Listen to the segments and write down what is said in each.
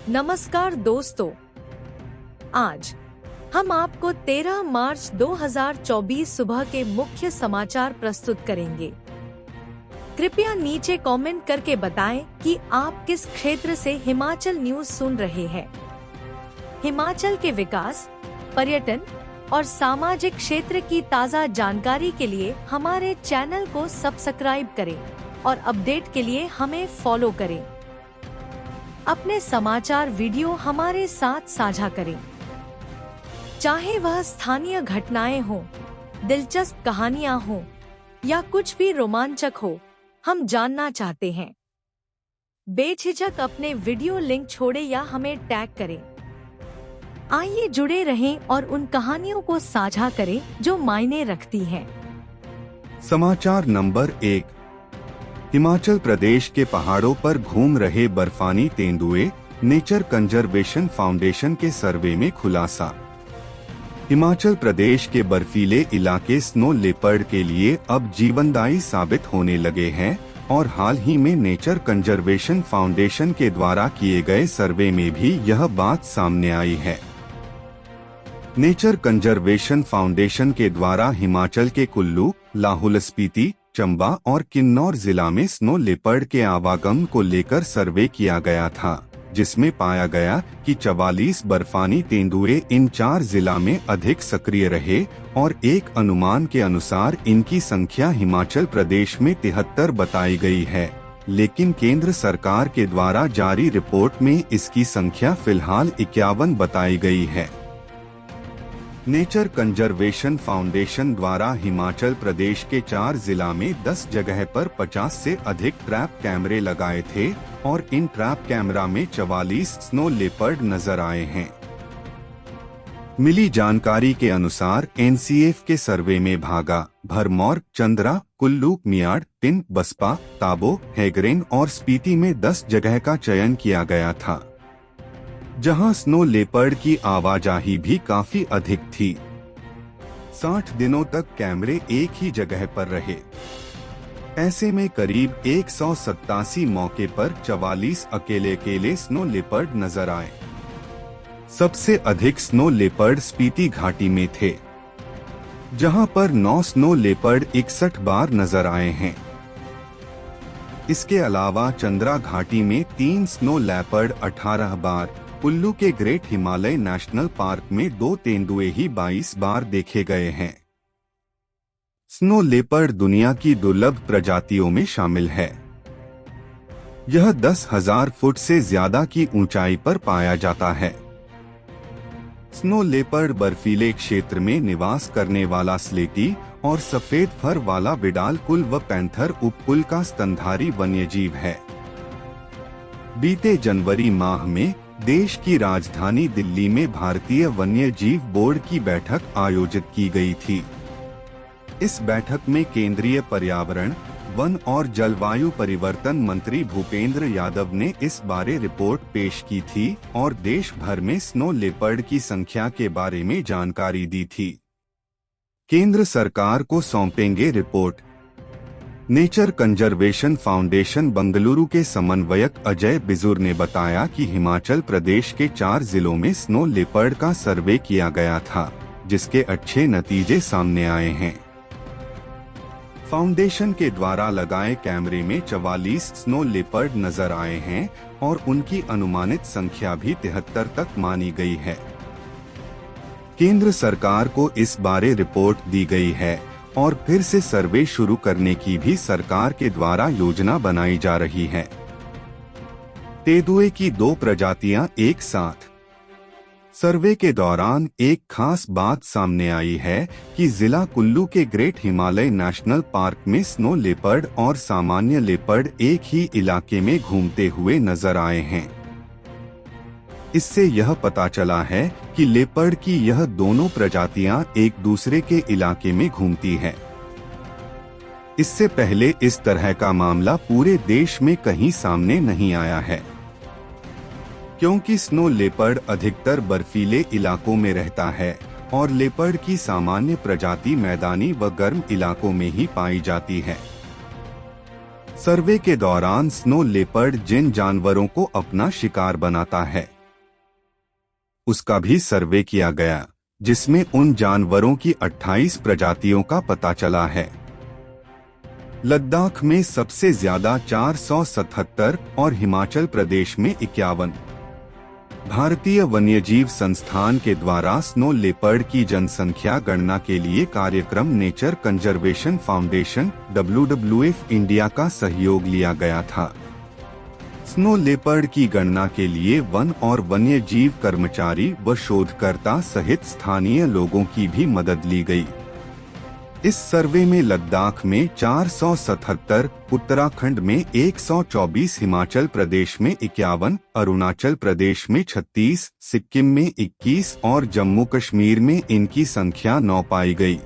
नमस्कार दोस्तों, आज हम आपको 13 मार्च 2024 सुबह के मुख्य समाचार प्रस्तुत करेंगे। कृपया नीचे कमेंट करके बताएं कि आप किस क्षेत्र से हिमाचल न्यूज सुन रहे हैं। हिमाचल के विकास, पर्यटन और सामाजिक क्षेत्र की ताज़ा जानकारी के लिए हमारे चैनल को सब्सक्राइब करें और अपडेट के लिए हमें फॉलो करें। अपने समाचार वीडियो हमारे साथ साझा करें, चाहे वह स्थानीय घटनाएं हों, दिलचस्प कहानियां हों या कुछ भी रोमांचक हो, हम जानना चाहते हैं। बेझिझक अपने वीडियो लिंक छोड़े या हमें टैग करें। आइए जुड़े रहें और उन कहानियों को साझा करें जो मायने रखती हैं। समाचार नंबर 1। हिमाचल प्रदेश के पहाड़ों पर घूम रहे बर्फानी तेंदुए, नेचर कंजर्वेशन फाउंडेशन के सर्वे में खुलासा। हिमाचल प्रदेश के बर्फीले इलाके स्नो लेपर्ड के लिए अब जीवनदायी साबित होने लगे हैं और हाल ही में नेचर कंजर्वेशन फाउंडेशन के द्वारा किए गए सर्वे में भी यह बात सामने आई है। नेचर कंजर्वेशन फाउंडेशन के द्वारा हिमाचल के कुल्लू, लाहौल स्पीति, चंबा और किन्नौर जिला में स्नो लेपर्ड के आवागमन को लेकर सर्वे किया गया था, जिसमें पाया गया कि 44 बर्फानी तेंदुए इन 4 जिला में अधिक सक्रिय रहे और एक अनुमान के अनुसार इनकी संख्या हिमाचल प्रदेश में 73 बताई गई है, लेकिन केंद्र सरकार के द्वारा जारी रिपोर्ट में इसकी संख्या फिलहाल 51 बताई गई है। नेचर कंजर्वेशन फाउंडेशन द्वारा हिमाचल प्रदेश के 4 जिला में 10 जगह पर 50 से अधिक ट्रैप कैमरे लगाए थे और इन ट्रैप कैमरा में 44 स्नो लेपर्ड नजर आए हैं। मिली जानकारी के अनुसार एनसीएफ के सर्वे में भागा, भरमौर, चंद्रा, कुल्लू, मियाड़, टिन, बसपा, ताबो, हैगरेन और स्पीति में 10 जगह का चयन किया गया था, जहां स्नो लेपर्ड की आवाजाही भी काफी अधिक थी। 60 दिनों तक कैमरे एक ही जगह पर रहे। ऐसे में करीब 187 मौके पर 44 अकेले स्नो लेपर्ड नजर आए। सबसे अधिक स्नो लेपर्ड स्पीति घाटी में थे, जहां पर 9 स्नो लेपर्ड 61 बार नजर आए हैं। इसके अलावा चंद्रा घाटी में 3 स्नो लेपर्ड 18 बार, कुल्लू के ग्रेट हिमालय नेशनल पार्क में 2 तेंदुए ही 22 बार देखे गए हैं। स्नो लेपर्ड दुनिया की दुर्लभ प्रजातियों में शामिल है। यह 10,000 फुट से ज्यादा की ऊंचाई पर पाया जाता है। स्नो लेपर्ड बर्फीले क्षेत्र में निवास करने वाला स्लेटी और सफेद फर वाला विडाल कुल व पैंथर उपकुल का स्तनधारी वन्यजीव है। बीते जनवरी माह में देश की राजधानी दिल्ली में भारतीय वन्य जीव बोर्ड की बैठक आयोजित की गई थी। इस बैठक में केंद्रीय पर्यावरण, वन और जलवायु परिवर्तन मंत्री भूपेंद्र यादव ने इस बारे रिपोर्ट पेश की थी और देश भर में स्नो लेपर्ड की संख्या के बारे में जानकारी दी थी। केंद्र सरकार को सौंपेंगे report. Nature conservation foundation Bengaluru के समन्वयक अजय बिजुर ने बताया कि हिमाचल प्रदेश के 4 जिलों में स्नो लेपर्ड का सर्वे किया गया था, जिसके अच्छे नतीजे सामने आए हैं। फाउंडेशन के द्वारा लगाए कैमरे में 44 स्नो लेपर्ड नजर आए हैं और उनकी अनुमानित संख्या भी 73 तक मानी गई है। केंद्र सरकार को इस बारे रिपोर्ट दी गई है और फिर से सर्वे शुरू करने की भी सरकार के द्वारा योजना बनाई जा रही है। तेंदुए की 2 प्रजातियां एक साथ। सर्वे के दौरान एक खास बात सामने आई है कि जिला कुल्लू के ग्रेट हिमालय नेशनल पार्क में स्नो लेपर्ड और सामान्य लेपर्ड एक ही इलाके में घूमते हुए नजर आए हैं। इससे यह पता चला है कि लेपर्ड की यह दोनों प्रजातियां एक दूसरे के इलाके में घूमती हैं। इससे पहले इस तरह का मामला पूरे देश में कहीं सामने नहीं आया है, क्योंकि स्नो लेपर्ड अधिकतर बर्फीले इलाकों में रहता है और लेपर्ड की सामान्य प्रजाति मैदानी व गर्म इलाकों में ही पाई जाती है। सर्वे के दौरान स्नो लेपर्ड जिन जानवरों को अपना शिकार बनाता है, उसका भी सर्वे किया गया, जिसमें उन जानवरों की 28 प्रजातियों का पता चला है। लद्दाख में सबसे ज्यादा 477 और हिमाचल प्रदेश में 51। भारतीय वन्यजीव संस्थान के द्वारा स्नो लेपर्ड की जनसंख्या गणना के लिए कार्यक्रम nature conservation foundation WWF India का सहयोग लिया गया था। स्नो लेपर्ड की गणना के लिए वन और वन्य जीव कर्मचारी व शोधकर्ता सहित स्थानीय लोगों की भी मदद ली गई। इस सर्वे में लद्दाख में 477, उत्तराखंड में 124, हिमाचल प्रदेश में 51, अरुणाचल प्रदेश में 36, सिक्किम में 21 और जम्मू कश्मीर में इनकी संख्या 9 पाई गई।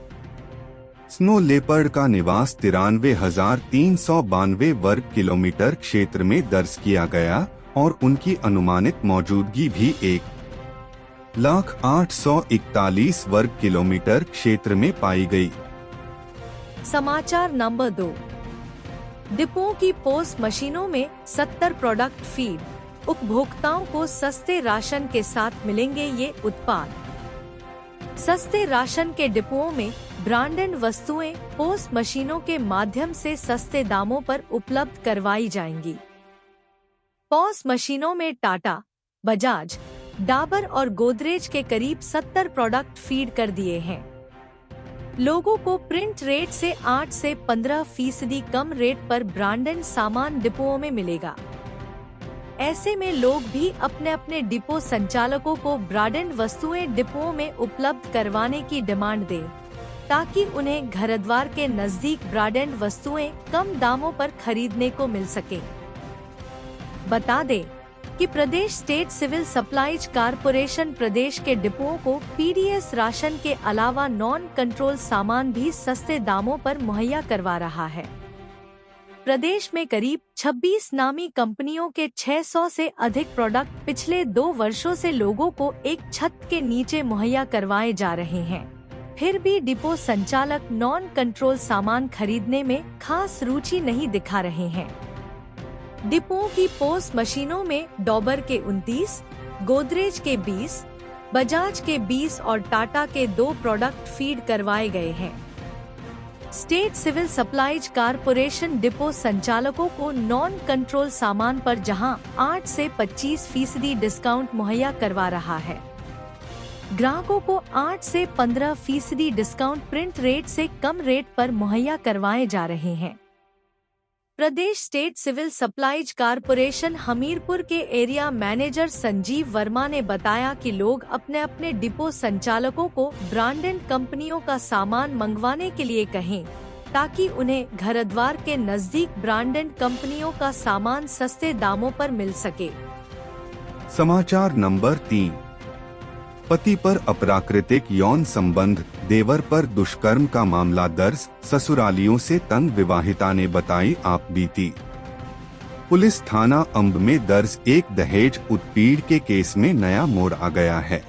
स्नो लेपर्ड का निवास 93,392 वर्ग किलोमीटर क्षेत्र में दर्ज किया गया और उनकी अनुमानित मौजूदगी भी 1,08,41 वर्ग किलोमीटर क्षेत्र में पाई गई। समाचार नंबर 2। डिपों की पोस मशीनों में 70 प्रोडक्ट फीड। उपभोक्ताओं को सस्ते राशन के साथ मिलेंगे ये उत्पाद। सस्ते राशन के डिपोओं में ब्रांडेड वस्तुएं पोस मशीनों के माध्यम से सस्ते दामों पर उपलब्ध करवाई जाएंगी। पोस मशीनों में टाटा, बजाज, डाबर और गोदरेज के करीब 70 प्रोडक्ट फीड कर दिए हैं। लोगों को प्रिंट रेट से 8 से 15% कम रेट पर ब्रांडेड सामान डिपोओं में मिलेगा। ऐसे में लोग भी अपने अपने डिपो संचालकों को ब्रांडेड वस्तुएं डिपोओं में उपलब्ध करवाने की डिमांड दें, ताकि उन्हें घरद्वार के नजदीक ब्रांडेड वस्तुएं कम दामों पर खरीदने को मिल सके। बता दें कि प्रदेश स्टेट सिविल सप्लाईज कारपोरेशन प्रदेश के डिपोओं को PDS राशन के अलावा नॉन कंट्रोल सामान भी सस्ते दामों पर मुहैया करवा रहा है। प्रदेश में करीब 26 नामी कंपनियों के 600 से अधिक प्रोडक्ट पिछले 2 वर्षों से लोगों को एक छत के नीचे मुहैया करवाए जा रहे हैं। फिर भी डिपो संचालक नॉन कंट्रोल सामान खरीदने में खास रुचि नहीं दिखा रहे हैं। डिपोओं की पोस मशीनों में डॉबर के 29, गोदरेज के 20, बजाज के 20 और टाटा के 2 प्रोडक्ट फीड करवाए गए हैं। State civil supplies corporation depot संचालकों को नॉन कंट्रोल सामान पर जहां 8 से 25% डिस्काउंट मुहैया करवा रहा है, ग्राहकों को 8 से 15% डिस्काउंट प्रिंट रेट से कम रेट पर मुहैया करवाए जा रहे हैं। प्रदेश state civil supplies corporation Hamirpur के एरिया मैनेजर संजीव वर्मा ने बताया कि लोग अपने अपने डिपो संचालकों को ब्रांडेड कंपनियों का सामान मंगवाने के लिए कहें, ताकि उन्हें घरद्वार के नजदीक ब्रांडेड कंपनियों का सामान सस्ते दामों पर मिल सके। समाचार नंबर 3। पति पर अप्राकृतिक यौन संबंध, देवर पर दुष्कर्म का मामला दर्ज, ससुरालियों से तंग विवाहिता ने बताई आप बीती। पुलिस थाना अंब में दर्ज एक दहेज उत्पीड़न के केस में नया मोड़ आ गया है।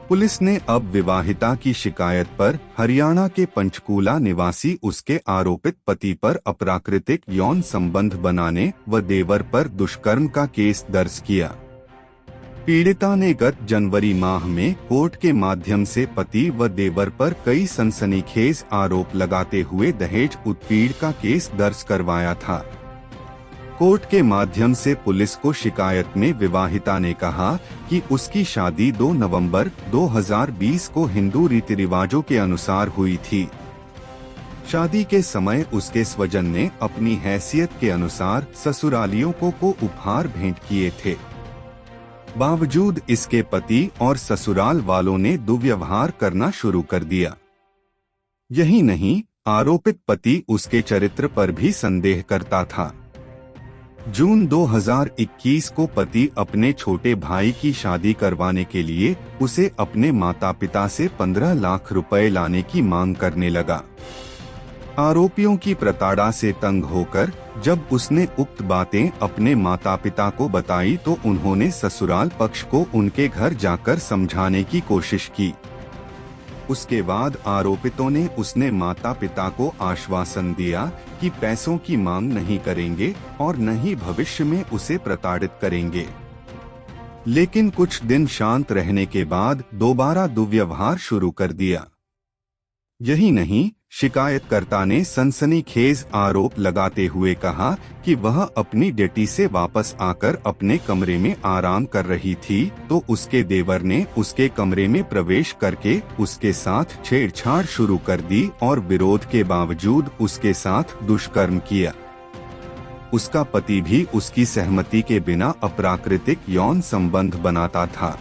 पुलिस ने अब विवाहिता की शिकायत पर हरियाणा के पंचकूला निवासी उसके आरोपित पति पर अप्राकृतिक यौन संबंध बनाने व देवर पर दुष्कर्म का केस दर्ज किया। पीड़िता ने गत जनवरी माह में कोर्ट के माध्यम से पति व देवर पर कई सनसनीखेज आरोप लगाते हुए दहेज उत्पीड़न का केस दर्ज करवाया था। कोर्ट के माध्यम से पुलिस को शिकायत में विवाहिता ने कहा कि उसकी शादी 2 नवंबर 2020 को हिंदू रीति रिवाजों के अनुसार हुई थी। शादी के समय उसके स्वजन ने अपनी हैसियत के अनुसार ससुरालियों को उपहार भेंट किए थे। बावजूद इसके पति और ससुराल वालों ने दुर्व्यवहार करना शुरू कर दिया। यही नहीं, आरोपित पति उसके चरित्र पर भी संदेह करता था। जून 2021 को पति अपने छोटे भाई की शादी करवाने के लिए उसे अपने माता पिता से 15 लाख रुपए लाने की मांग करने लगा। आरोपियों की प्रताड़ना से तंग होकर जब उसने उक्त बातें अपने माता पिता को बताई तो उन्होंने ससुराल पक्ष को उनके घर जाकर समझाने की कोशिश की। उसके बाद आरोपितों ने उसने माता पिता को आश्वासन दिया कि पैसों की मांग नहीं करेंगे और न ही भविष्य में उसे प्रताड़ित करेंगे। लेकिन कुछ दिन शांत रहने के बाद दोबारा दुर्व्यवहार शुरू कर दिया। यही नहीं, शिकायतकर्ता ने सनसनीखेज आरोप लगाते हुए कहा कि वह अपनी बेटी से वापस आकर अपने कमरे में आराम कर रही थी तो उसके देवर ने उसके कमरे में प्रवेश करके उसके साथ छेड़छाड़ शुरू कर दी और विरोध के बावजूद उसके साथ दुष्कर्म किया। उसका पति भी उसकी सहमति के बिना अप्राकृतिक यौन संबंध बनाता था।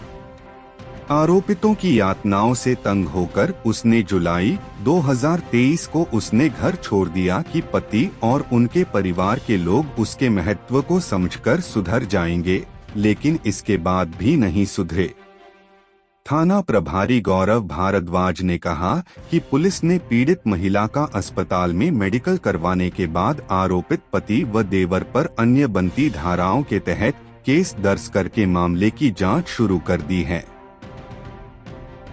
आरोपितों की यातनाओं से तंग होकर उसने जुलाई 2023 को उसने घर छोड़ दिया कि पति और उनके परिवार के लोग उसके महत्व को समझकर सुधर जाएंगे, लेकिन इसके बाद भी नहीं सुधरे। थाना प्रभारी गौरव भारद्वाज ने कहा कि पुलिस ने पीड़ित महिला का अस्पताल में मेडिकल करवाने के बाद आरोपित पति व देवर पर अन्य बनती धाराओं के तहत केस दर्ज करके मामले की जांच शुरू कर दी है।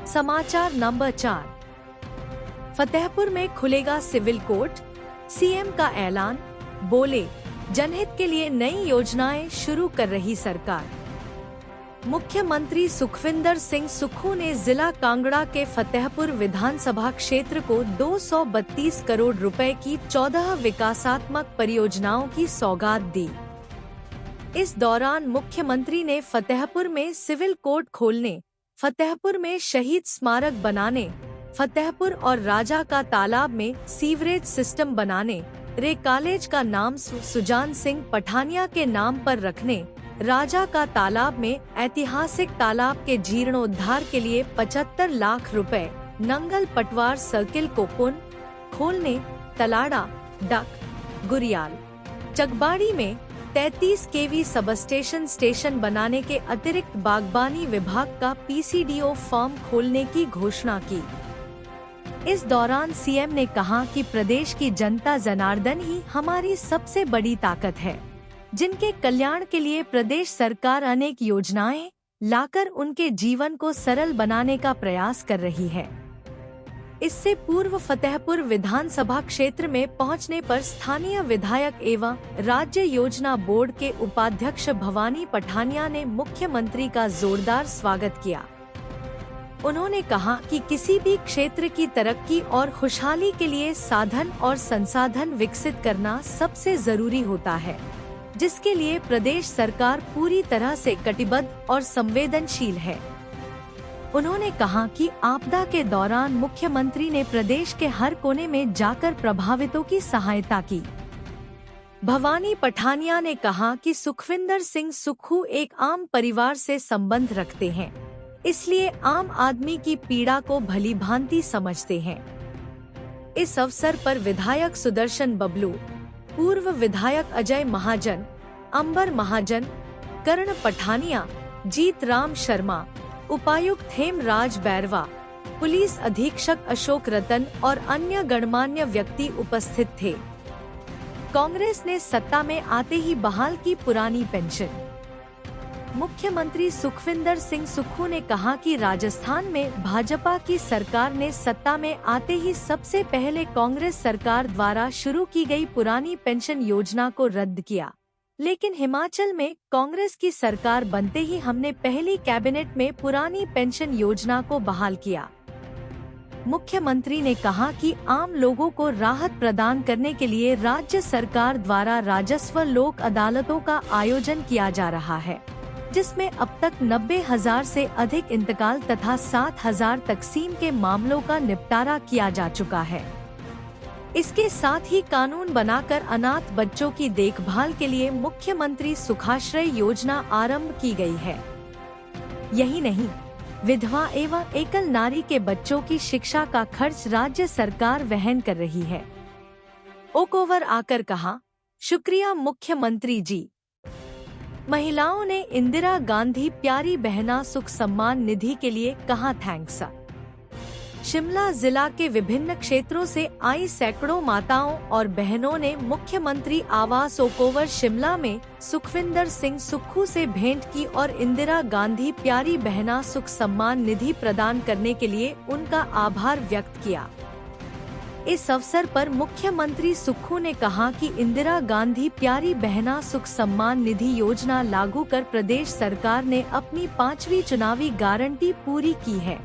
समाचार नंबर 4। फतेहपुर में खुलेगा सिविल कोर्ट, सीएम का ऐलान। बोले, जनहित के लिए नई योजनाएं शुरू कर रही सरकार। मुख्यमंत्री सुखविंदर सिंह सुक्खू ने जिला कांगड़ा के फतेहपुर विधानसभा क्षेत्र को 232 करोड़ रुपए की 14 विकासात्मक परियोजनाओं की सौगात दी। इस दौरान मुख्यमंत्री ने फतेहपुर में सिविल कोर्ट खोलने, फतेहपुर में शहीद स्मारक बनाने, फतेहपुर और राजा का तालाब में सीवरेज सिस्टम बनाने, रे कॉलेज का नाम सुजान सिंह पठानिया के नाम पर रखने, राजा का तालाब में ऐतिहासिक तालाब के जीर्णोद्धार के लिए 75 लाख रुपए, नंगल पटवार सर्किल को पुनः खोलने, तलाड़ा, डक, गुरियाल, चकबाड़ी में 33 केवी सबस्टेशन स्टेशन बनाने के अतिरिक्त बागबानी विभाग का पीसीडीओ फार्म खोलने की घोषणा की। इस दौरान सीएम ने कहा कि प्रदेश की जनता जनार्दन ही हमारी सबसे बड़ी ताकत है, जिनके कल्याण के लिए प्रदेश सरकार अनेक योजनाएं लाकर उनके जीवन को सरल बनाने का प्रयास कर रही है। इससे पूर्व फतेहपुर विधानसभा क्षेत्र में पहुंचने पर स्थानीय विधायक एवं राज्य योजना बोर्ड के उपाध्यक्ष भवानी पठानिया ने मुख्यमंत्री का जोरदार स्वागत किया। उन्होंने कहा कि किसी भी क्षेत्र की तरक्की और खुशहाली के लिए साधन और संसाधन विकसित करना सबसे जरूरी होता है, जिसके लिए प्रदेश सरकार पूरी तरह से कटिबद्ध और संवेदनशील है। उन्होंने कहा कि आपदा के दौरान मुख्यमंत्री ने प्रदेश के हर कोने में जाकर प्रभावितों की सहायता की। भवानी पठानिया ने कहा कि सुखविंदर सिंह सुक्खू एक आम परिवार से संबंध रखते हैं, इसलिए आम आदमी की पीड़ा को भली भांति समझते हैं। इस अवसर पर विधायक सुदर्शन बबलू, पूर्व विधायक अजय महाजन, अंबर महाजन, कर्ण पठानिया, जीत राम शर्मा, उपायुक्त हेमराज बैरवा, पुलिस अधीक्षक अशोक रतन और अन्य गणमान्य व्यक्ति उपस्थित थे। कांग्रेस ने सत्ता में आते ही बहाल की पुरानी पेंशन। मुख्यमंत्री सुखविंदर सिंह सुक्खू ने कहा कि राजस्थान में भाजपा की सरकार ने सत्ता में आते ही सबसे पहले कांग्रेस सरकार द्वारा शुरू की गई पुरानी पेंशन योजना को रद्द किया, लेकिन हिमाचल में कांग्रेस की सरकार बनते ही हमने पहली कैबिनेट में पुरानी पेंशन योजना को बहाल किया। मुख्यमंत्री ने कहा कि आम लोगों को राहत प्रदान करने के लिए राज्य सरकार द्वारा राजस्व लोक अदालतों का आयोजन किया जा रहा है, जिसमें अब तक 90,000 से अधिक इंतकाल तथा 7,000 तकसीम के मामलों का निपटारा किया जा चुका है। इसके साथ ही कानून बनाकर अनाथ बच्चों की देखभाल के लिए मुख्यमंत्री सुखाश्रय योजना आरंभ की गई है। यही नहीं, विधवा एवं एकल नारी के बच्चों की शिक्षा का खर्च राज्य सरकार वहन कर रही है। ओकोवर आकर कहा, शुक्रिया मुख्यमंत्री जी। महिलाओं ने इंदिरा गांधी प्यारी बहना सुख सम्मान निधि के लिए कहा थैंक्स। शिमला जिला के विभिन्न क्षेत्रों से आई सैकड़ों माताओं और बहनों ने मुख्यमंत्री आवास ओकोवर शिमला में सुखविंदर सिंह सुक्खू से भेंट की और इंदिरा गांधी प्यारी बहना सुख सम्मान निधि प्रदान करने के लिए उनका आभार व्यक्त किया। इस अवसर पर मुख्यमंत्री सुक्खू ने कहा कि इंदिरा गांधी प्यारी बहना सुख सम्मान निधि योजना लागू कर प्रदेश सरकार ने अपनी 5वीं चुनावी गारंटी पूरी की है।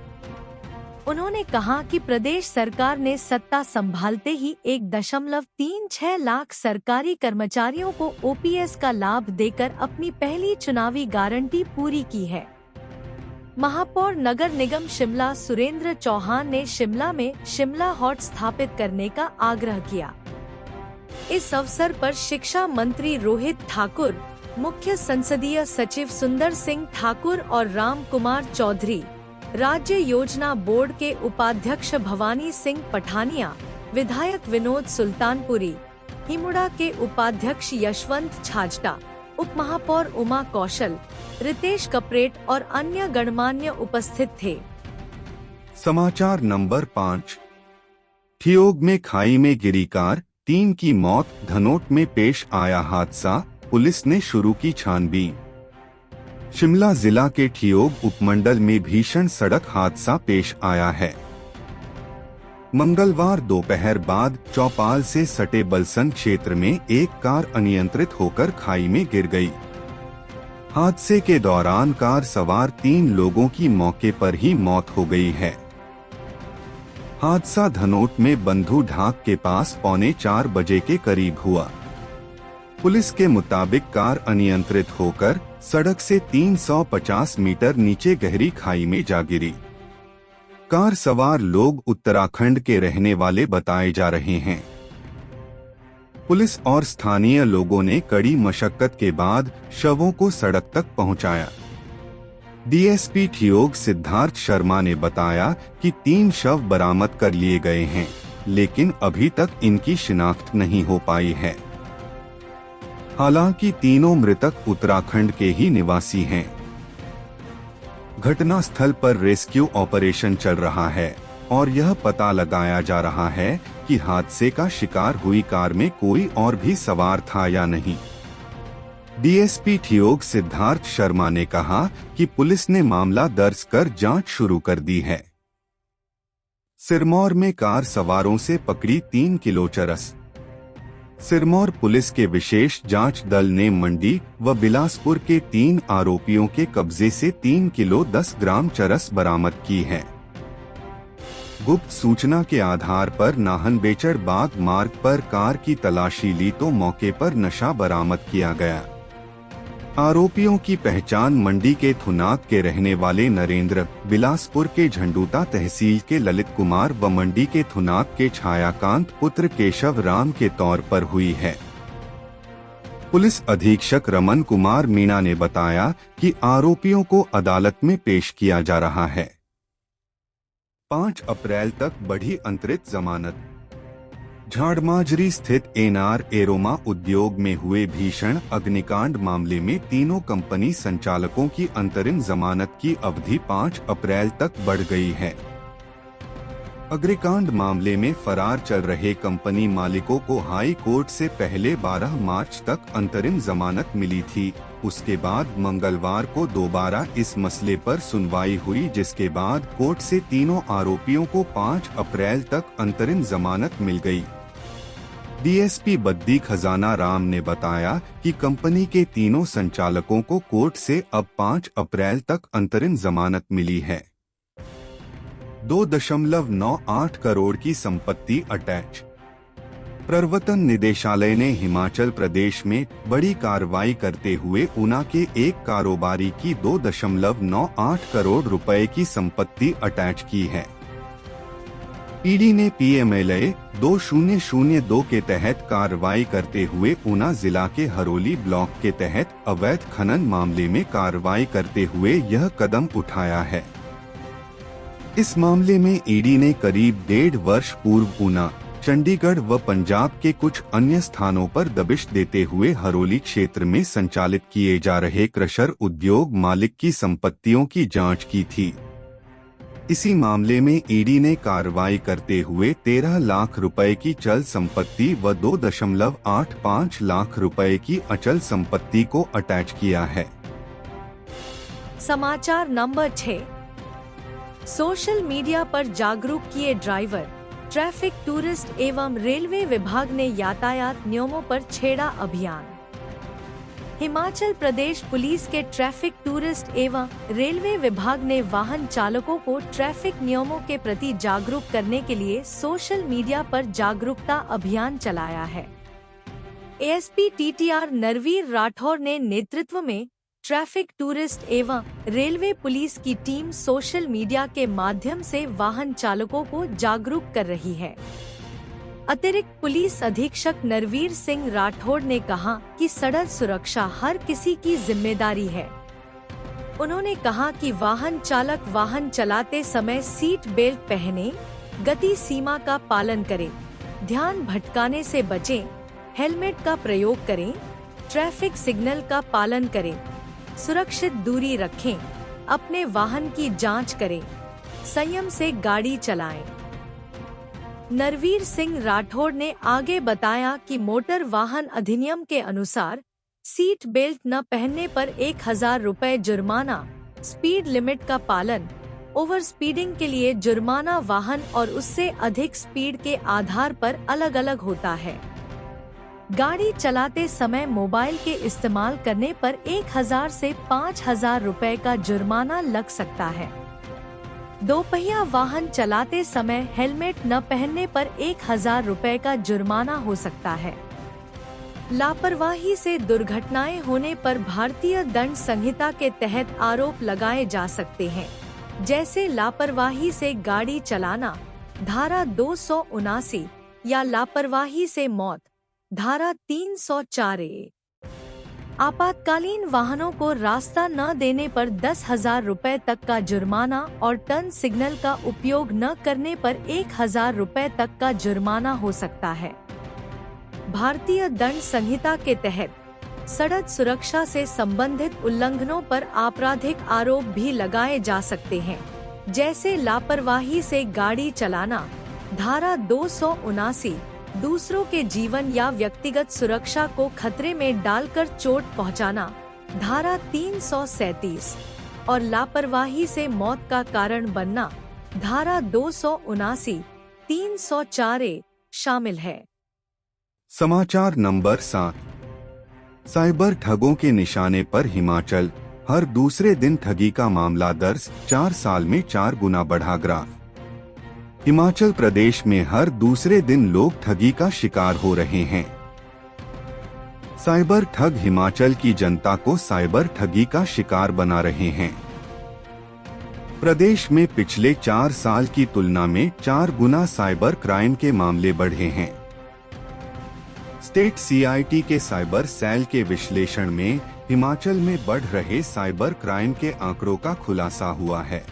उन्होंने कहा कि प्रदेश सरकार ने सत्ता संभालते ही 1.36 लाख सरकारी कर्मचारियों को ओपीएस का लाभ देकर अपनी पहली चुनावी गारंटी पूरी की है। महापौर नगर निगम शिमला सुरेंद्र चौहान ने शिमला में शिमला हॉट स्थापित करने का आग्रह किया। इस अवसर पर शिक्षा मंत्री रोहित ठाकुर, मुख्य संसदीय सचिव सुंदर सिंह ठाकुर और राम कुमार चौधरी, राज्य योजना बोर्ड के उपाध्यक्ष भवानी सिंह पठानिया, विधायक विनोद सुल्तानपुरी, हिमुडा के उपाध्यक्ष यशवंत छाजटा, उप महापौर उमा कौशल, रितेश कपरेट और अन्य गणमान्य उपस्थित थे। समाचार नंबर 5। ठियोग में खाई में गिरी कार, 3 की मौत। धनोट में पेश आया हादसा, पुलिस ने शुरू की छानबीन। शिमला जिला के ठियोग उपमंडल में भीषण सड़क हादसा पेश आया है। मंगलवार दोपहर बाद चौपाल से सटे बलसन क्षेत्र में एक कार अनियंत्रित होकर खाई में गिर गई। हादसे के दौरान कार सवार 3 लोगों की मौके पर ही मौत हो गई है। हादसा धनोट में बंधु ढाक के पास 3:45 बजे के करीब हुआ। पुलिस के मुताबिक कार अनियंत्रित होकर सड़क से 350 मीटर नीचे गहरी खाई में जा गिरी। कार सवार लोग उत्तराखंड के रहने वाले बताए जा रहे हैं। पुलिस और स्थानीय लोगों ने कड़ी मशक्कत के बाद शवों को सड़क तक पहुंचाया। डीएसपी ठियोग सिद्धार्थ शर्मा ने बताया कि 3 शव बरामद कर लिए गए हैं, लेकिन अभी तक इनकी शिनाख्त नहीं हो पाई है। हालांकि तीनों मृतक उत्तराखंड के ही निवासी हैं। घटना स्थल पर रेस्क्यू ऑपरेशन चल रहा है और यह पता लगाया जा रहा है कि हादसे का शिकार हुई कार में कोई और भी सवार था या नहीं। डीएसपी ठियोग सिद्धार्थ शर्मा ने कहा कि पुलिस ने मामला दर्ज कर जांच शुरू कर दी है। सिरमौर में कार सवारों से पकड़ी 3 किलो चरस। सिरमौर पुलिस के विशेष जांच दल ने मंडी व बिलासपुर के 3 आरोपियों के कब्जे से 3 किलो 10 ग्राम चरस बरामद की है। गुप्त सूचना के आधार पर नाहन बेचड़ बाग मार्ग पर कार की तलाशी ली तो मौके पर नशा बरामद किया गया। आरोपियों की पहचान मंडी के थुनाक के रहने वाले नरेंद्र, बिलासपुर के झंडूता तहसील के ललित कुमार व मंडी के थुनाक के छायाकांत पुत्र केशव राम के तौर पर हुई है। पुलिस अधीक्षक रमन कुमार मीणा ने बताया कि आरोपियों को अदालत में पेश किया जा रहा है। 5 अप्रैल तक बढ़ी अंतरित जमानत। झाड़माजरी स्थित एनआर एरोमा उद्योग में हुए भीषण अग्निकांड मामले में तीनों कंपनी संचालकों की अंतरिम जमानत की अवधि 5 अप्रैल तक बढ़ गई है। अग्निकांड मामले में फरार चल रहे कंपनी मालिकों को हाई कोर्ट से पहले 12 मार्च तक अंतरिम जमानत मिली थी। उसके बाद मंगलवार को दोबारा इस मसले पर सुनवाई हुई, जिसके बाद कोर्ट से तीनों आरोपियों को 5 अप्रैल तक अंतरिम जमानत मिल गई। डीएसपी बद्दी खजाना राम ने बताया कि कंपनी के तीनों संचालकों को कोर्ट से अब 5 अप्रैल तक अंतरिम जमानत मिली है। 2.98 करोड़ की संपत्ति अटैच। प्रवर्तन निदेशालय ने हिमाचल प्रदेश में बड़ी कार्रवाई करते हुए ऊना के एक कारोबारी की 2.98 करोड़ रुपए की संपत्ति अटैच की है। ईडी ने पीएमएलए 2002 के तहत कार्रवाई करते हुए ऊना जिला के हरोली ब्लॉक के तहत अवैध खनन मामले में कार्रवाई करते हुए यह कदम उठाया है। इस मामले में ईडी ने करीब 1.5 वर्ष पूर्व ऊना, चंडीगढ़ व पंजाब के कुछ अन्य स्थानों पर दबिश देते हुए हरोली क्षेत्र में संचालित किए जा रहे क्रशर उद्योग मालिक की संपत्तियों की जांच की थी। इसी मामले में ईडी ने कार्रवाई करते हुए 13 लाख रुपए की चल संपत्ति व 2.85 लाख रुपए की अचल संपत्ति को अटैच किया है। समाचार नंबर 6। सोशल मीडिया पर जागरूक किए ड्राइवर, ट्रैफिक टूरिस्ट एवं रेलवे विभाग ने यातायात नियमों पर छेड़ा अभियान। हिमाचल प्रदेश पुलिस के ट्रैफिक टूरिस्ट एवं रेलवे विभाग ने वाहन चालकों को ट्रैफिक नियमों के प्रति जागरूक करने के लिए सोशल मीडिया पर जागरूकता अभियान चलाया है। एएसपी टीटीआर नरवीर राठौर ने नेतृत्व में ट्रैफिक टूरिस्ट एवं रेलवे पुलिस की टीम सोशल मीडिया के माध्यम से वाहन चालकों को जागरूक कर रही है। अतिरिक्त पुलिस अधीक्षक नरवीर सिंह राठौड़ ने कहा कि सड़क सुरक्षा हर किसी की जिम्मेदारी है। उन्होंने कहा कि वाहन चालक वाहन चलाते समय सीट बेल्ट पहने, गति सीमा का पालन करें, ध्यान भटकाने से बचें, हेलमेट का प्रयोग करें, ट्रैफिक सिग्नल का पालन करें, सुरक्षित दूरी रखें, अपने वाहन की जांच करें, संयम से गाड़ी चलाएं। नरवीर सिंह राठौड़ ने आगे बताया कि मोटर वाहन अधिनियम के अनुसार सीट बेल्ट न पहनने पर 1000 रुपए जुर्माना, स्पीड लिमिट का पालन, ओवर स्पीडिंग के लिए जुर्माना वाहन और उससे अधिक स्पीड के आधार पर अलग अलग होता है। गाड़ी चलाते समय मोबाइल के इस्तेमाल करने पर 1000 से 5000 रुपए का जुर्माना लग सकता है। दोपहिया वाहन चलाते समय हेलमेट न पहनने पर 1000 रुपए का जुर्माना हो सकता है। लापरवाही से दुर्घटनाएं होने पर भारतीय दंड संहिता के तहत आरोप लगाए जा सकते हैं, जैसे लापरवाही से गाड़ी चलाना, धारा 279, या लापरवाही से मौत, धारा 304A। आपातकालीन वाहनों को रास्ता न देने पर 10,000 रुपए तक का जुर्माना और टर्न सिग्नल का उपयोग न करने पर 1000 रुपए तक का जुर्माना हो सकता है। भारतीय दंड संहिता के तहत सड़क सुरक्षा से संबंधित उल्लंघनों पर आपराधिक आरोप भी लगाए जा सकते हैं, जैसे लापरवाही से गाड़ी चलाना, धारा 279, दूसरों के जीवन या व्यक्तिगत सुरक्षा को खतरे में डालकर चोट पहुंचाना, धारा 337, और लापरवाही से मौत का कारण बनना, धारा 279, 304A शामिल है। समाचार नंबर 7। साइबर ठगों के निशाने पर हिमाचल, हर दूसरे दिन ठगी का मामला दर्ज, 4 साल में 4 गुना बढ़ा ग्राफ। हिमाचल प्रदेश में हर दूसरे दिन लोग ठगी का शिकार हो रहे हैं। साइबर ठग हिमाचल की जनता को साइबर ठगी का शिकार बना रहे हैं। प्रदेश में पिछले 4 साल की तुलना में 4 गुना साइबर क्राइम के मामले बढ़े हैं। स्टेट सीआईटी के साइबर सेल के विश्लेषण में हिमाचल में बढ़ रहे साइबर क्राइम के आंकड़ों का खुलासा हुआ है।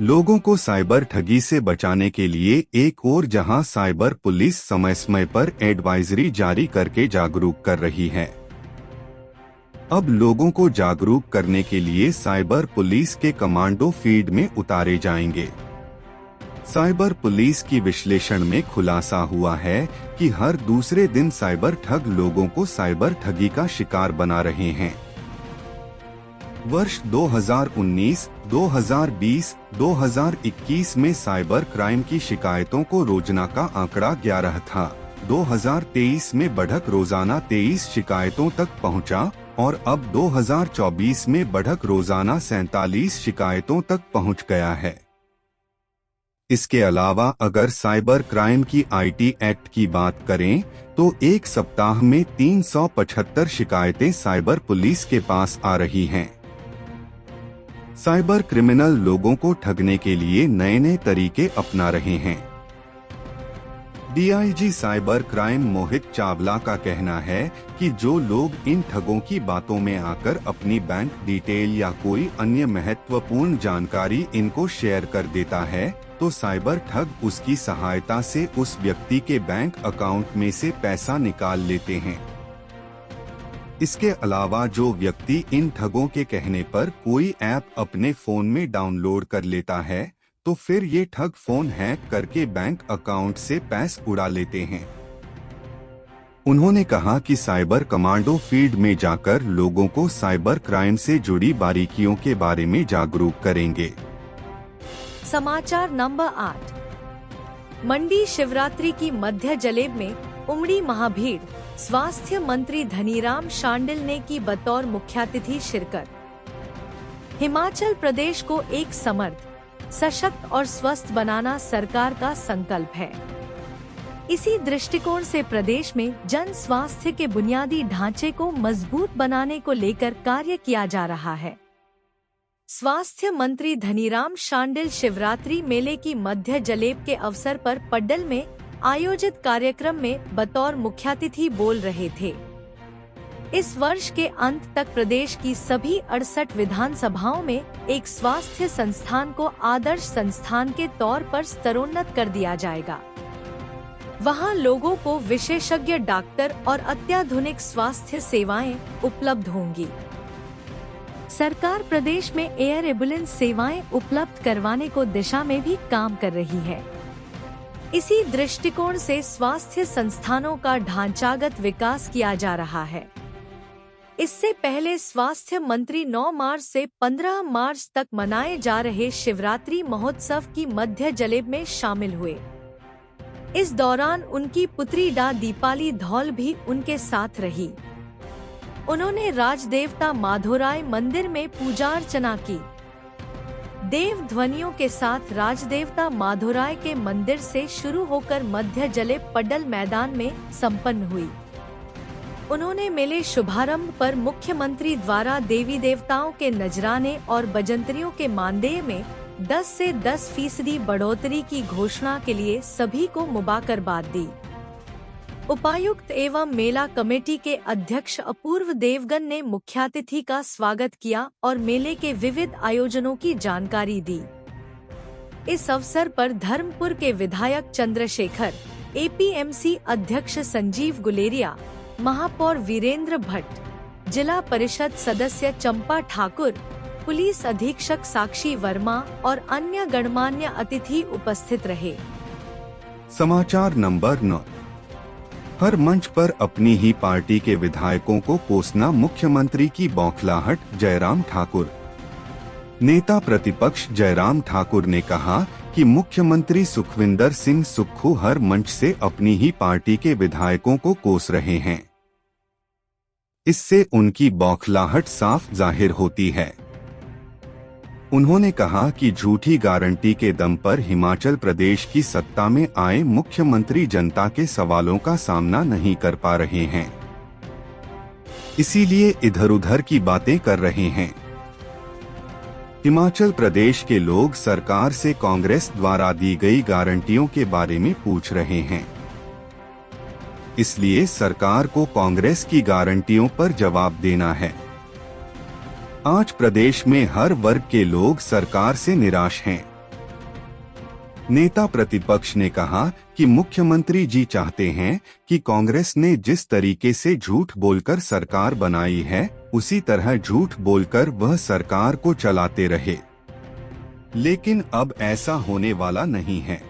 लोगों को साइबर ठगी से बचाने के लिए एक ओर जहां साइबर पुलिस समय समय पर एडवाइजरी जारी करके जागरूक कर रही है, अब लोगों को जागरूक करने के लिए साइबर पुलिस के कमांडो फील्ड में उतारे जाएंगे। साइबर पुलिस की विश्लेषण में खुलासा हुआ है कि हर दूसरे दिन साइबर ठग लोगों को साइबर ठगी का शिकार बना रहे हैं। वर्ष 2019, 2020, 2021 में साइबर क्राइम की शिकायतों को रोजाना का आंकड़ा 11 था। 2023 में बढ़क रोजाना 23 शिकायतों तक पहुंचा और अब 2024 में बढ़क रोजाना 47 शिकायतों तक पहुंच गया है। इसके अलावा अगर साइबर क्राइम की आईटी एक्ट की बात करें तो एक सप्ताह में 375 शिकायतें साइबर पुलिस के पास आ रही हैं। साइबर क्रिमिनल लोगों को ठगने के लिए नए नए तरीके अपना रहे हैं। DIG cyber crime Mohit Chawla का कहना है कि जो लोग इन ठगों की बातों में आकर अपनी बैंक डिटेल या कोई अन्य महत्वपूर्ण जानकारी इनको शेयर कर देता है, तो साइबर ठग उसकी सहायता से उस व्यक्ति के बैंक अकाउंट में से पैसा निकाल लेते हैं। इसके अलावा जो व्यक्ति इन ठगों के कहने पर कोई ऐप अपने फोन में डाउनलोड कर लेता है, तो फिर ये ठग फोन हैक करके बैंक अकाउंट से पैसे उड़ा लेते हैं। उन्होंने कहा कि साइबर कमांडो फील्ड में जाकर लोगों को साइबर क्राइम से जुड़ी बारीकियों के बारे में जागरूक करेंगे। समाचार नंबर 8। मंडी शिवरात्रि की मध्य जलेब में उमड़ी महाभीड़, स्वास्थ्य मंत्री धनीराम शांडिल ने की बतौर मुख्यातिथि शिरकत। हिमाचल प्रदेश को एक समर्थ, सशक्त और स्वस्थ बनाना सरकार का संकल्प है। इसी दृष्टिकोण से प्रदेश में जन स्वास्थ्य के बुनियादी ढांचे को मजबूत बनाने को लेकर कार्य किया जा रहा है। स्वास्थ्य मंत्री धनीराम शांडिल शिवरात्रि मेले की मध्य जलेब के अवसर पर पड्डल में आयोजित कार्यक्रम में बतौर मुख्यातिथि बोल रहे थे। इस वर्ष के अंत तक प्रदेश की सभी 68 विधानसभाओं में एक स्वास्थ्य संस्थान को आदर्श संस्थान के तौर पर स्तरोन्नत कर दिया जाएगा। वहां लोगों को विशेषज्ञ डॉक्टर और अत्याधुनिक स्वास्थ्य सेवाएं उपलब्ध होंगी। सरकार प्रदेश में एयर एम्बुलेंस सेवाएं उपलब्ध करवाने को दिशा में भी काम कर रही है। इसी दृष्टिकोण से स्वास्थ्य संस्थानों का ढांचागत विकास किया जा रहा है। इससे पहले स्वास्थ्य मंत्री 9 मार्च से 15 मार्च तक मनाए जा रहे शिवरात्रि महोत्सव की मध्य जलेब में शामिल हुए। इस दौरान उनकी पुत्री डा दीपाली धौल भी उनके साथ रही। उन्होंने राजदेवता माधोराय मंदिर में पूजा अर्चना की। देव ध्वनियों के साथ राजदेवता माधोराय के मंदिर से शुरू होकर मध्य जलेब पड्डल मैदान में संपन्न हुई। उन्होंने मेले शुभारंभ पर मुख्यमंत्री द्वारा देवी देवताओं के नजराने और बजंतरियों के मानदेय में 10 से 10% बढ़ोतरी की घोषणा के लिए सभी को मुबारकबाद दी। उपायुक्त एवं मेला कमेटी के अध्यक्ष अपूर्व देवगन ने मुख्यातिथि का स्वागत किया और मेले के विविध आयोजनों की जानकारी दी। इस अवसर पर धर्मपुर के विधायक चंद्रशेखर, एपीएमसी अध्यक्ष संजीव गुलेरिया, महापौर वीरेंद्र भट्ट, जिला परिषद सदस्य चंपा ठाकुर, पुलिस अधीक्षक साक्षी वर्मा और अन्य गणमान्य अतिथि उपस्थित रहे। समाचार नंबर 9। हर मंच पर अपनी ही पार्टी के विधायकों को कोसना मुख्यमंत्री की बौखलाहट, जयराम ठाकुर। नेता प्रतिपक्ष जयराम ठाकुर ने कहा कि मुख्यमंत्री सुखविंदर सिंह सुक्खू हर मंच से अपनी ही पार्टी के विधायकों को कोस रहे हैं। इससे उनकी बौखलाहट साफ जाहिर होती है। उन्होंने कहा कि झूठी गारंटी के दम पर हिमाचल प्रदेश की सत्ता में आए मुख्यमंत्री जनता के सवालों का सामना नहीं कर पा रहे हैं, इसीलिए इधर-उधर की बातें कर रहे हैं। हिमाचल प्रदेश के लोग सरकार से कांग्रेस द्वारा दी गई गारंटियों के बारे में पूछ रहे हैं, इसलिए सरकार को कांग्रेस की गारंटियों पर जवाब देना है। आज प्रदेश में हर वर्ग के लोग सरकार से निराश हैं। नेता प्रतिपक्ष ने कहा कि मुख्यमंत्री जी चाहते हैं कि कांग्रेस ने जिस तरीके से झूठ बोलकर सरकार बनाई है, उसी तरह झूठ बोलकर वह सरकार को चलाते रहे। लेकिन अब ऐसा होने वाला नहीं है।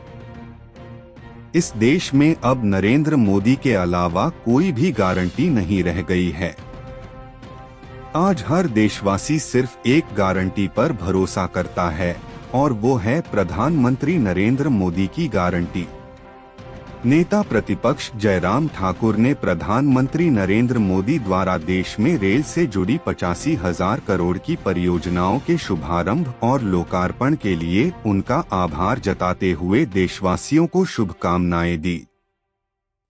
इस देश में अब नरेंद्र मोदी के अलावा कोई भी गारंटी नहीं रह गई है। आज हर देशवासी सिर्फ एक गारंटी पर भरोसा करता है और वो है प्रधानमंत्री नरेंद्र मोदी की गारंटी। नेता प्रतिपक्ष जयराम ठाकुर ने प्रधानमंत्री नरेंद्र मोदी द्वारा देश में रेल से जुड़ी 85,000 करोड़ की परियोजनाओं के शुभारंभ और लोकार्पण के लिए उनका आभार जताते हुए देशवासियों को शुभकामनाएं दी।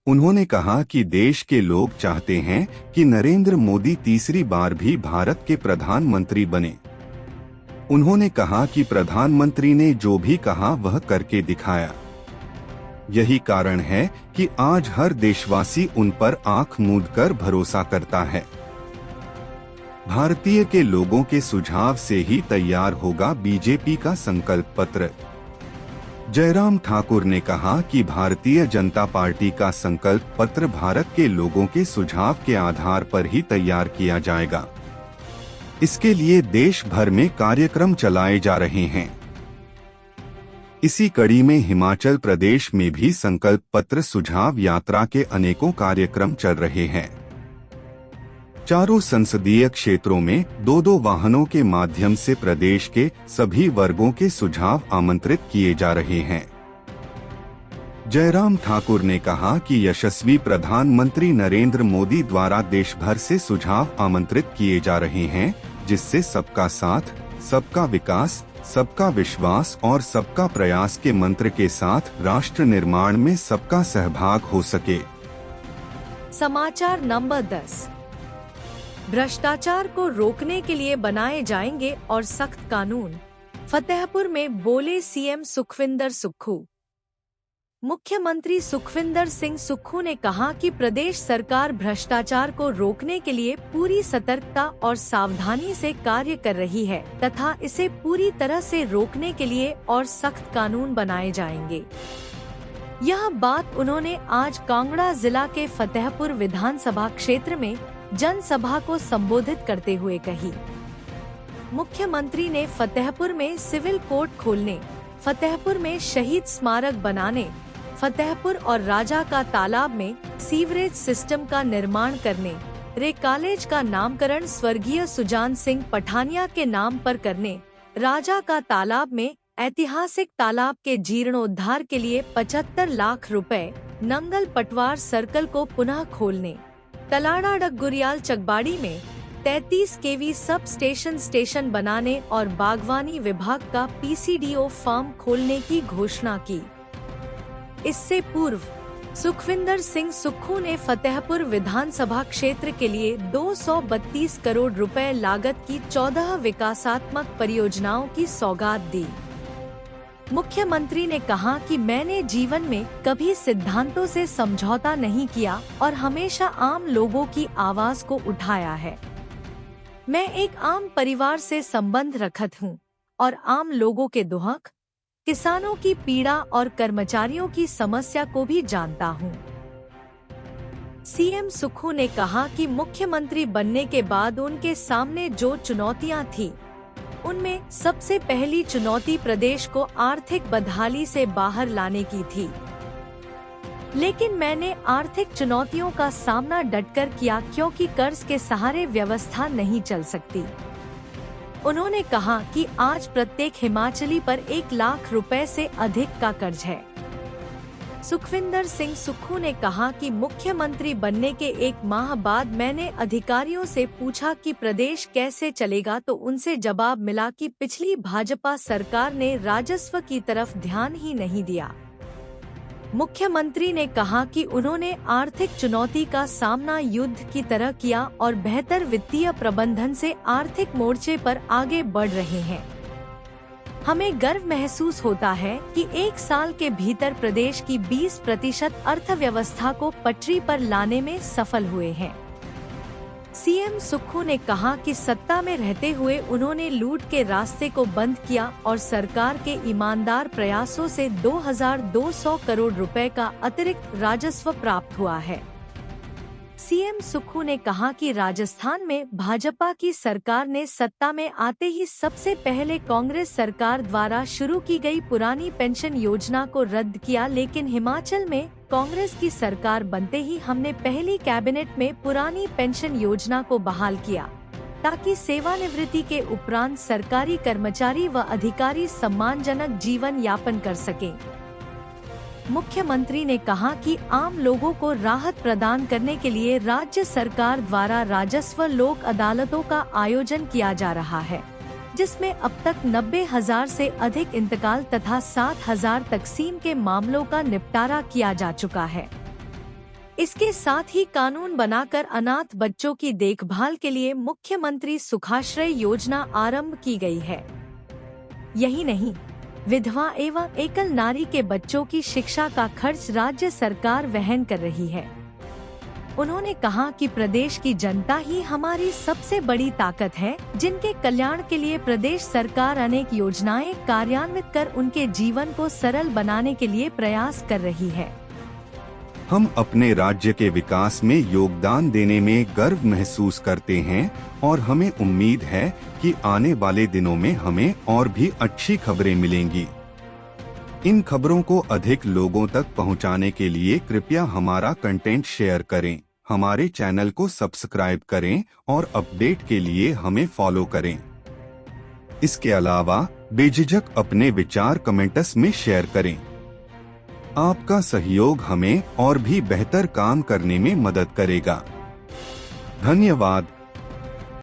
उन्होंने कहा कि देश के लोग चाहते हैं कि नरेंद्र मोदी तीसरी बार भी भारत के प्रधानमंत्री बने। उन्होंने कहा कि प्रधानमंत्री ने जो भी कहा वह करके दिखाया। यही कारण है कि आज हर देशवासी उन पर आंख मूंदकर भरोसा करता है। भारतीय के लोगों के सुझाव से ही तैयार होगा बीजेपी का संकल्प पत्र। जयराम ठाकुर ने कहा कि भारतीय जनता पार्टी का संकल्प पत्र भारत के लोगों के सुझाव के आधार पर ही तैयार किया जाएगा। इसके लिए देश भर में कार्यक्रम चलाए जा रहे हैं। इसी कड़ी में हिमाचल प्रदेश में भी संकल्प पत्र सुझाव यात्रा के अनेकों कार्यक्रम चल रहे हैं। चारों संसदीय क्षेत्रों में 2-2 वाहनों के माध्यम से प्रदेश के सभी वर्गों के सुझाव आमंत्रित किए जा रहे हैं। जयराम ठाकुर ने कहा कि यशस्वी प्रधानमंत्री नरेंद्र मोदी द्वारा देश भर से सुझाव आमंत्रित किए जा रहे हैं, जिससे सबका साथ, सबका विकास, सबका विश्वास और सबका प्रयास के मंत्र के साथ राष्ट्र निर्माण में सबका सहभाग हो सके। समाचार नंबर 10। भ्रष्टाचार को रोकने के लिए बनाए जाएंगे और सख्त कानून, फतेहपुर में बोले सीएम सुखविंदर सुक्खू। मुख्यमंत्री सुखविंदर सिंह सुक्खू ने कहा कि प्रदेश सरकार भ्रष्टाचार को रोकने के लिए पूरी सतर्कता और सावधानी से कार्य कर रही है तथा इसे पूरी तरह से रोकने के लिए और सख्त कानून बनाए जाएंगे। यह बात उन्होंने आज कांगड़ा जिला के फतेहपुर विधानसभा क्षेत्र में जनसभा को संबोधित करते हुए कही। मुख्यमंत्री ने फतेहपुर में सिविल कोर्ट खोलने, फतेहपुर में शहीद स्मारक बनाने, फतेहपुर और राजा का तालाब में सीवरेज सिस्टम का निर्माण करने, रे कॉलेज का नामकरण स्वर्गीय सुजान सिंह पठानिया के नाम पर करने, राजा का तालाब में ऐतिहासिक तालाब के जीर्णोद्धार के लिए 75 लाख रुपए, नंगल पटवार सर्कल को पुनः खोलने, तलाड़ा डगुरियाल चकबाड़ी में 33 केवी सब स्टेशन बनाने और बागवानी विभाग का पीसीडीओ फार्म खोलने की घोषणा की। इससे पूर्व सुखविंदर सिंह सुक्खू ने फतेहपुर विधानसभा क्षेत्र के लिए 232 करोड़ रुपए लागत की 14 विकासात्मक परियोजनाओं की सौगात दी। मुख्यमंत्री ने कहा कि मैंने जीवन में कभी सिद्धांतों से समझौता नहीं किया और हमेशा आम लोगों की आवाज को उठाया है। मैं एक आम परिवार से संबंध रखत हूँ और आम लोगों के दुख, किसानों की पीड़ा और कर्मचारियों की समस्या को भी जानता हूँ। सीएम सुक्खू ने कहा कि मुख्यमंत्री बनने के बाद उनके सामने जो चुनौतियां थी, उनमें सबसे पहली चुनौती प्रदेश को आर्थिक बदहाली से बाहर लाने की थी। लेकिन मैंने आर्थिक चुनौतियों का सामना डटकर किया क्योंकि कर्ज के सहारे व्यवस्था नहीं चल सकती। उन्होंने कहा कि आज प्रत्येक हिमाचली पर 1 लाख रुपए से अधिक का कर्ज है। सुखविंदर सिंह सुक्खू ने कहा कि मुख्यमंत्री बनने के 1 माह बाद मैंने अधिकारियों से पूछा कि प्रदेश कैसे चलेगा, तो उनसे जवाब मिला कि पिछली भाजपा सरकार ने राजस्व की तरफ ध्यान ही नहीं दिया। मुख्यमंत्री ने कहा कि उन्होंने आर्थिक चुनौती का सामना युद्ध की तरह किया और बेहतर वित्तीय प्रबंधन से आर्थिक मोर्चे पर आगे बढ़ रहे हैं। हमें गर्व महसूस होता है कि 1 साल के भीतर प्रदेश की 20% अर्थव्यवस्था को पटरी पर लाने में सफल हुए हैं। सीएम सुक्खू ने कहा कि सत्ता में रहते हुए उन्होंने लूट के रास्ते को बंद किया और सरकार के ईमानदार प्रयासों से 2200 करोड़ रुपए का अतिरिक्त राजस्व प्राप्त हुआ है। सीएम सुक्खू ने कहा कि राजस्थान में भाजपा की सरकार ने सत्ता में आते ही सबसे पहले कांग्रेस सरकार द्वारा शुरू की गई पुरानी पेंशन योजना को रद्द किया, लेकिन हिमाचल में कांग्रेस की सरकार बनते ही हमने पहली कैबिनेट में पुरानी पेंशन योजना को बहाल किया ताकि सेवानिवृत्ति के उपरांत सरकारी कर्मचारी व अधिकारी सम्मानजनक जीवन यापन कर सकें। मुख्यमंत्री ने कहा कि आम लोगों को राहत प्रदान करने के लिए राज्य सरकार द्वारा राजस्व लोक अदालतों का आयोजन किया जा रहा है, जिसमें अब तक 90,000 से अधिक इंतकाल तथा 7,000 तकसीम के मामलों का निपटारा किया जा चुका है। इसके साथ ही कानून बनाकर अनाथ बच्चों की देखभाल के लिए मुख्यमंत्री सुखाश्रय योजना आरंभ की गई है। यही नहीं, विधवा एवं एकल नारी के बच्चों की शिक्षा का खर्च राज्य सरकार वहन कर रही है। उन्होंने कहा कि प्रदेश की जनता ही हमारी सबसे बड़ी ताकत है, जिनके कल्याण के लिए प्रदेश सरकार अनेक योजनाएं कार्यान्वित कर उनके जीवन को सरल बनाने के लिए प्रयास कर रही है। हम अपने राज्य के विकास में योगदान देने में गर्व महसूस करते हैं और हमें उम्मीद है कि आने वाले दिनों में हमें और भी अच्छी खबरें मिलेंगी। इन खबरों को अधिक लोगों तक पहुंचाने के लिए कृपया हमारा कंटेंट शेयर करें, हमारे चैनल को सब्सक्राइब करें और अपडेट के लिए हमें फॉलो करें। इसके अलावा बेझिझक अपने विचार कमेंट्स में शेयर करें। आपका सहयोग हमें और भी बेहतर काम करने में मदद करेगा। धन्यवाद।